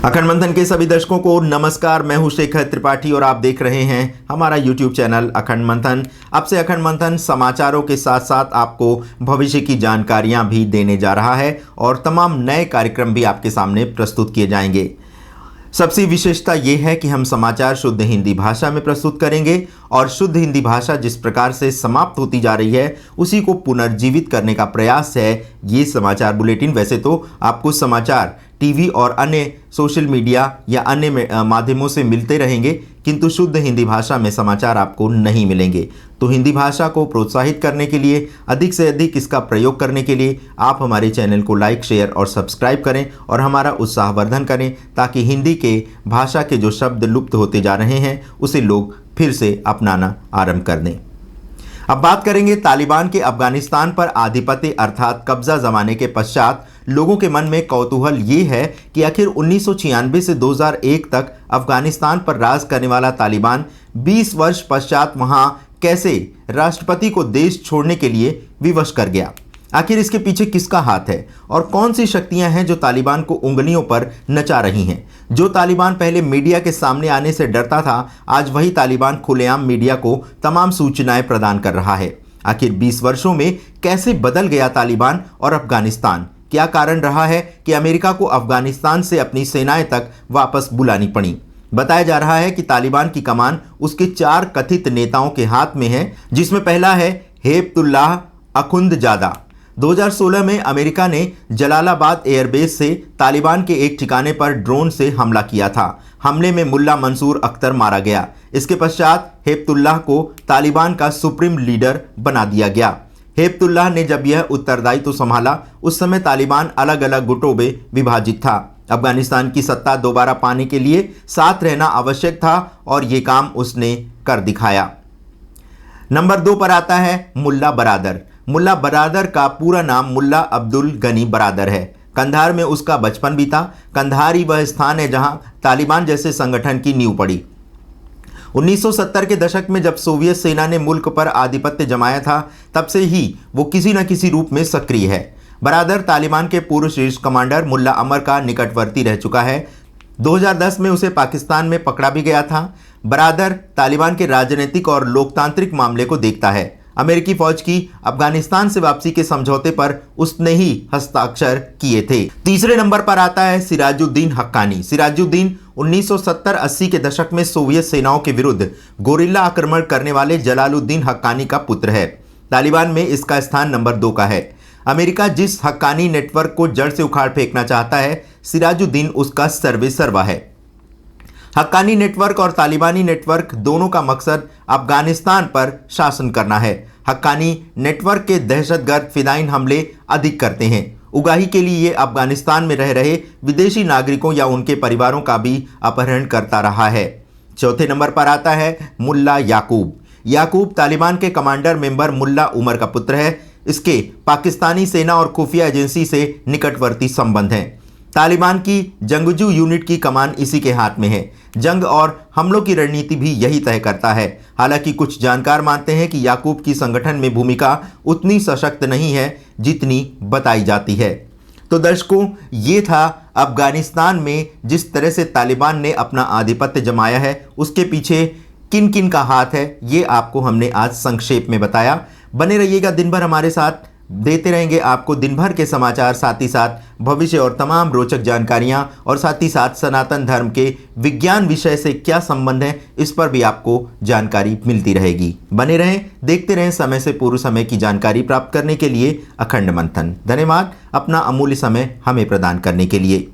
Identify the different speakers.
Speaker 1: अखंड मंथन के सभी दर्शकों को नमस्कार। मैं हूं शेखर त्रिपाठी और आप देख रहे हैं हमारा यूट्यूब चैनल अखंड मंथन। अब से अखंड मंथन समाचारों के साथ साथ आपको भविष्य की जानकारियां भी देने जा रहा है और तमाम नए कार्यक्रम भी आपके सामने प्रस्तुत किए जाएंगे। सबसे विशेषता ये है कि हम समाचार शुद्ध हिंदी भाषा में प्रस्तुत करेंगे और शुद्ध हिंदी भाषा जिस प्रकार से समाप्त होती जा रही है उसी को पुनर्जीवित करने का प्रयास है ये समाचार बुलेटिन। वैसे तो आपको समाचार टीवी और अन्य सोशल मीडिया या अन्य माध्यमों से मिलते रहेंगे, किंतु शुद्ध हिंदी भाषा में समाचार आपको नहीं मिलेंगे। तो हिंदी भाषा को प्रोत्साहित करने के लिए, अधिक से अधिक इसका प्रयोग करने के लिए आप हमारे चैनल को लाइक, शेयर और सब्सक्राइब करें और हमारा उत्साहवर्धन करें, ताकि हिंदी के भाषा के जो शब्द लुप्त होते जा रहे हैं उसे लोग फिर से अपनाना आरंभ कर दें। अब बात करेंगे तालिबान के अफगानिस्तान पर आधिपत्य अर्थात कब्जा जमाने के पश्चात लोगों के मन में कौतूहल ये है कि आखिर 1996 से 2001 तक अफगानिस्तान पर राज करने वाला तालिबान 20 वर्ष पश्चात वहां कैसे राष्ट्रपति को देश छोड़ने के लिए विवश कर गया। आखिर इसके पीछे किसका हाथ है और कौन सी शक्तियां हैं जो तालिबान को उंगलियों पर नचा रही हैं। जो तालिबान पहले मीडिया के सामने आने से डरता था, आज वही तालिबान खुलेआम मीडिया को तमाम सूचनाएं प्रदान कर रहा है। आखिर 20 वर्षों में कैसे बदल गया तालिबान और अफगानिस्तान? क्या कारण रहा है कि अमेरिका को अफगानिस्तान से अपनी सेनाएं तक वापस बुलानी पड़ी? बताया जा रहा है कि तालिबान की कमान उसके 4 कथित नेताओं के हाथ में है, जिसमें पहला है हेबतुल्लाह अखुंदजादा। 2016 में अमेरिका ने जलालाबाद एयरबेस से तालिबान के एक ठिकाने पर ड्रोन से हमला किया था। हमले में मुल्ला मंसूर अख्तर मारा गया। इसके पश्चात हेबतुल्लाह को तालिबान का सुप्रीम लीडर बना दिया गया। हेबतुल्लाह ने जब यह उत्तरदायित्व संभाला उस समय तालिबान अलग अलग गुटों में विभाजित था। अफगानिस्तान की सत्ता दोबारा पाने के लिए साथ रहना आवश्यक था और ये काम उसने कर दिखाया। नंबर 2 पर आता है मुल्ला बरादर। मुल्ला बरादर का पूरा नाम मुल्ला अब्दुल गनी बरादर है। कंधार में उसका बचपन बीता। कंधार ही वह स्थान है जहां तालिबान जैसे संगठन की नींव पड़ी। 1970 के दशक में जब सोवियत सेना ने मुल्क पर आधिपत्य जमाया था, तब से ही वो किसी न किसी रूप में सक्रिय है। बरादर तालिबान के पूर्व शीर्ष कमांडर मुल्ला अमर का निकटवर्ती रह चुका है। 2010 में उसे पाकिस्तान में पकड़ा भी गया था। बरादर तालिबान के राजनीतिक और लोकतांत्रिक मामले को देखता है। अमेरिकी फौज की अफगानिस्तान से वापसी के समझौते पर उसने ही हस्ताक्षर किए थे। तीसरे नंबर पर आता है सिराजुद्दीन हक्कानी। सिराजुद्दीन 1970-80 के दशक में सोवियत सेनाओं के विरुद्ध गोरिल्ला आक्रमण करने वाले जलालुद्दीन हक्कानी का पुत्र है। तालिबान में इसका स्थान नंबर 2 का है। अमेरिका जिस हक्कानी नेटवर्क को जड़ से उखाड़ फेंकना चाहता है, सिराजुद्दीन उसका सर्वेसर्वा है। हक्कानी नेटवर्क और तालिबानी नेटवर्क दोनों का मकसद अफगानिस्तान पर शासन करना है। हक्कानी नेटवर्क के दहशतगर्द फिदाइन हमले अधिक करते हैं। उगाही के लिए ये अफगानिस्तान में रह रहे विदेशी नागरिकों या उनके परिवारों का भी अपहरण करता रहा है। चौथे नंबर पर आता है मुल्ला याकूब। याकूब तालिबान के कमांडर मेंबर मुल्ला उमर का पुत्र है। इसके पाकिस्तानी सेना और खुफिया एजेंसी से निकटवर्ती संबंध हैं। तालिबान की जंगजू यूनिट की कमान इसी के हाथ में है। जंग और हमलों की रणनीति भी यही तय करता है। हालांकि कुछ जानकार मानते हैं कि याकूब की संगठन में भूमिका उतनी सशक्त नहीं है जितनी बताई जाती है। तो दर्शकों, ये था अफगानिस्तान में जिस तरह से तालिबान ने अपना आधिपत्य जमाया है उसके पीछे किन किन का हाथ है, ये आपको हमने आज संक्षेप में बताया। बने रहिएगा दिन भर हमारे साथ, देते रहेंगे आपको दिन भर के समाचार, साथ ही साथ भविष्य और तमाम रोचक जानकारियां, और साथ ही साथ सनातन धर्म के विज्ञान विषय से क्या संबंध है इस पर भी आपको जानकारी मिलती रहेगी। बने रहें, देखते रहें। समय से पूर्व समय की जानकारी प्राप्त करने के लिए अखंड मंथन। धन्यवाद अपना अमूल्य समय हमें प्रदान करने के लिए।